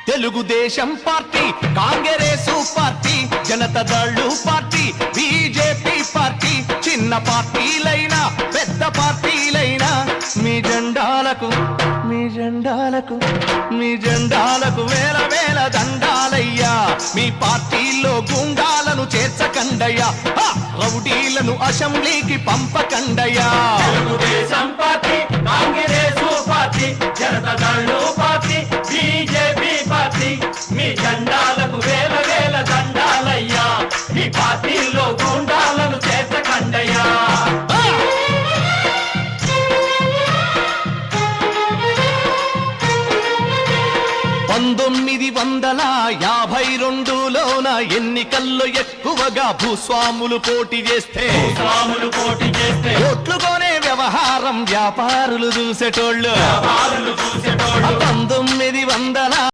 Telugu Desam party, Congress party, Janata Dal party, BJP party, చిన్న పార్టీలైనా పెద్ద పార్టీలైనా మీ జెండాలకు వేల వేల దండాలయ్యా. మీ పార్టీలో గుండాలను చేర్చకండయ్యా, రౌడీలను అసెంబ్లీకి పంపకండయ్యా. Telugu Desam party, Congress party, Janata Dal party, BJP party, మీ జెండాలకు వేల వేల దండాలయ్యా. మీ పార్టీలో గుండాలను చేర్చకండయ్యా. 1952లోన ఎన్నికల్లో ఎక్కువగా భూస్వాములు పోటీ చేస్తే ఓట్లు కొనే వ్యవహారం వ్యాపారులు చూసేటోళ్ళు. 1900